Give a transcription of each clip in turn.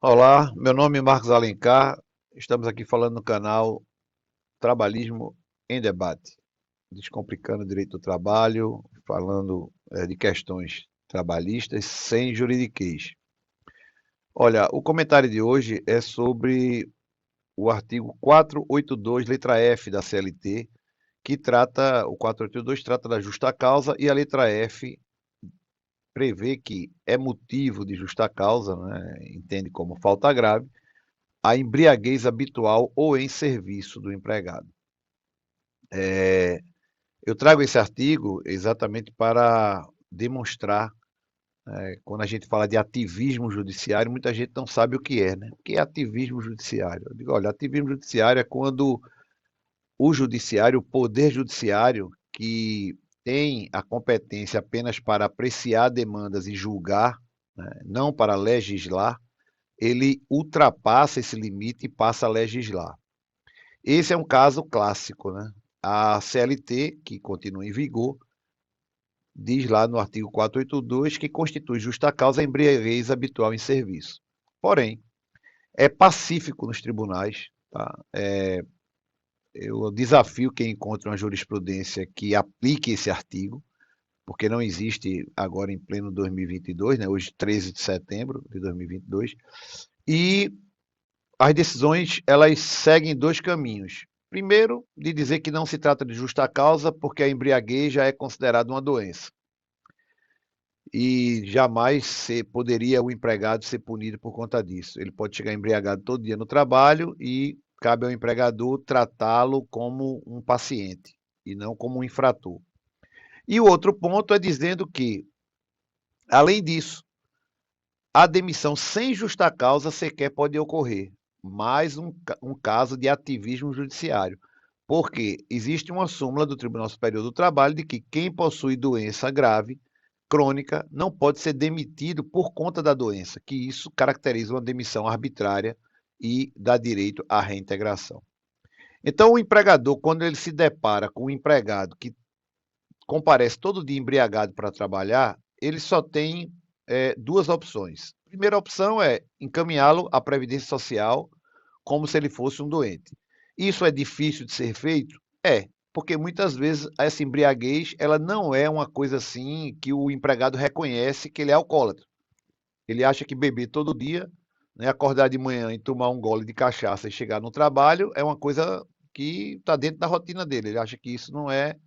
Olá, meu nome é Marcos Alencar. Estamos aqui falando no canal Trabalhismo em Debate, descomplicando o direito do trabalho, falando de questões trabalhistas sem juridiquês. Olha, o comentário de hoje é sobre o artigo 482, letra F da CLT, que trata, o 482 trata da justa causa e a letra F prevê que é motivo de justa causa, né, entende como falta grave, a embriaguez habitual ou em serviço do empregado. Eu trago esse artigo exatamente para demonstrar, quando a gente fala de ativismo judiciário, muita gente não sabe o que é, né? O que é ativismo judiciário? Eu digo, olha, ativismo judiciário é quando o judiciário, o poder judiciário, que tem a competência apenas para apreciar demandas e julgar, né, não para legislar, ele ultrapassa esse limite e passa a legislar. Esse é um caso clássico, né? A CLT, que continua em vigor, diz lá no artigo 482 que constitui justa causa a embriaguez habitual em serviço. Porém, é pacífico nos tribunais, tá? Eu desafio quem encontre uma jurisprudência que aplique esse artigo, porque não existe agora em pleno 2022, né? Hoje 13 de setembro de 2022, e as decisões elas seguem dois caminhos. Primeiro, de dizer que não se trata de justa causa, porque a embriaguez já é considerada uma doença. E jamais poderia o empregado ser punido por conta disso. Ele pode chegar embriagado todo dia no trabalho e cabe ao empregador tratá-lo como um paciente e não como um infrator. E o outro ponto é dizendo que, além disso, a demissão sem justa causa sequer pode ocorrer. Mais um caso de ativismo judiciário. Porque existe uma súmula do Tribunal Superior do Trabalho de que quem possui doença grave, crônica, não pode ser demitido por conta da doença, que isso caracteriza uma demissão arbitrária e dá direito à reintegração. Então, o empregador, quando ele se depara com um empregado que comparece todo dia embriagado para trabalhar, ele só tem duas opções. A primeira opção é encaminhá-lo à Previdência Social como se ele fosse um doente. Isso é difícil de ser feito? É, porque muitas vezes essa embriaguez ela não é uma coisa assim que o empregado reconhece que ele é alcoólatra. Ele acha que beber todo dia, né, acordar de manhã e tomar um gole de cachaça e chegar no trabalho é uma coisa que está dentro da rotina dele. Ele acha que isso não é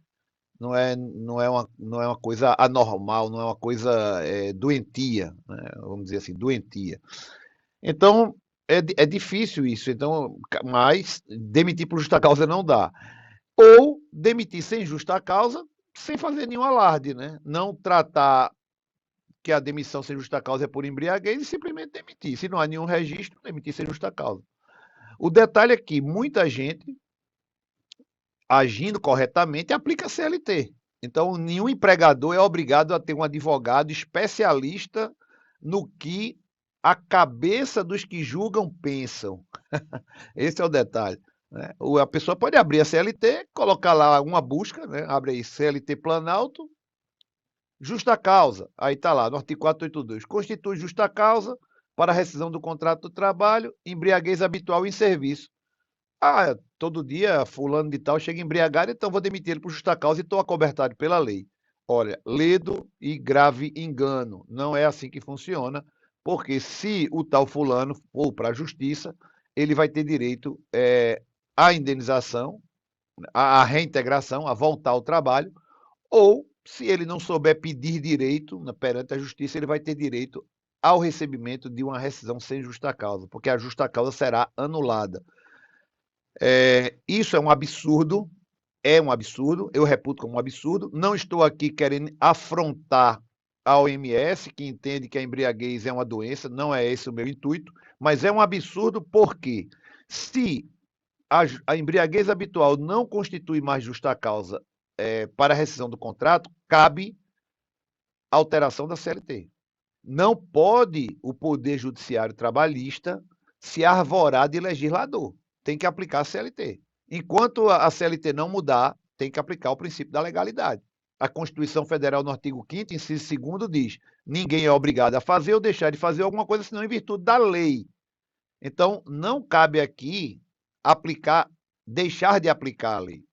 uma coisa anormal, não é uma coisa doentia, né? Vamos dizer assim, doentia. Então, é difícil isso. Então, mas demitir por justa causa não dá. Ou demitir sem justa causa, sem fazer nenhum alarde, né? Não tratar que a demissão sem justa causa é por embriaguez e simplesmente demitir. Se não há nenhum registro, demitir sem justa causa. O detalhe é que muita gente, agindo corretamente, aplica a CLT. Então, nenhum empregador é obrigado a ter um advogado especialista no que a cabeça dos que julgam pensam. Esse é o detalhe. Né? A pessoa pode abrir a CLT, colocar lá uma busca, né? Abre aí CLT Planalto, justa causa. Aí está lá, no artigo 482. Constitui justa causa para a rescisão do contrato do trabalho, embriaguez habitual em serviço. Ah, todo dia fulano de tal chega embriagado, então vou demitir ele por justa causa e estou acobertado pela lei. Olha, ledo e grave engano. Não é assim que funciona, porque se o tal fulano for para a justiça, ele vai ter direito à indenização, à reintegração, a voltar ao trabalho, ou, se ele não souber pedir direito perante a justiça, ele vai ter direito ao recebimento de uma rescisão sem justa causa, porque a justa causa será anulada. Isso é um absurdo, eu reputo como um absurdo. Não estou aqui querendo afrontar a OMS, que entende que a embriaguez é uma doença, não é esse o meu intuito, mas é um absurdo porque, se a embriaguez habitual não constitui mais justa causa para a rescisão do contrato, cabe alteração da CLT. Não pode o Poder Judiciário Trabalhista se arvorar de legislador. Tem que aplicar a CLT. Enquanto a CLT não mudar, tem que aplicar o princípio da legalidade. A Constituição Federal, no artigo 5º, inciso 2º, diz: ninguém é obrigado a fazer ou deixar de fazer alguma coisa, senão em virtude da lei. Então, não cabe aqui aplicar, deixar de aplicar a lei.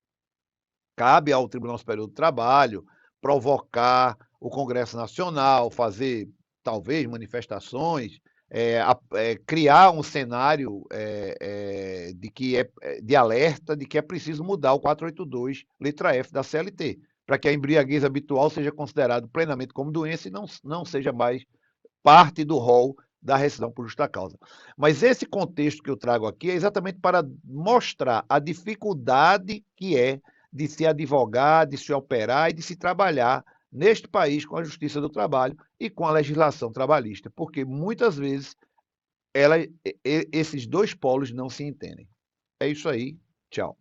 Cabe ao Tribunal Superior do Trabalho provocar o Congresso Nacional, fazer talvez manifestações, criar um cenário de alerta de que é preciso mudar o 482, letra F da CLT, para que a embriaguez habitual seja considerada plenamente como doença e não seja mais parte do rol da rescisão por justa causa. Mas esse contexto que eu trago aqui é exatamente para mostrar a dificuldade que é de se advogar, de se operar e de se trabalhar neste país com a justiça do trabalho e com a legislação trabalhista, porque muitas vezes esses dois polos não se entendem. É isso aí. Tchau.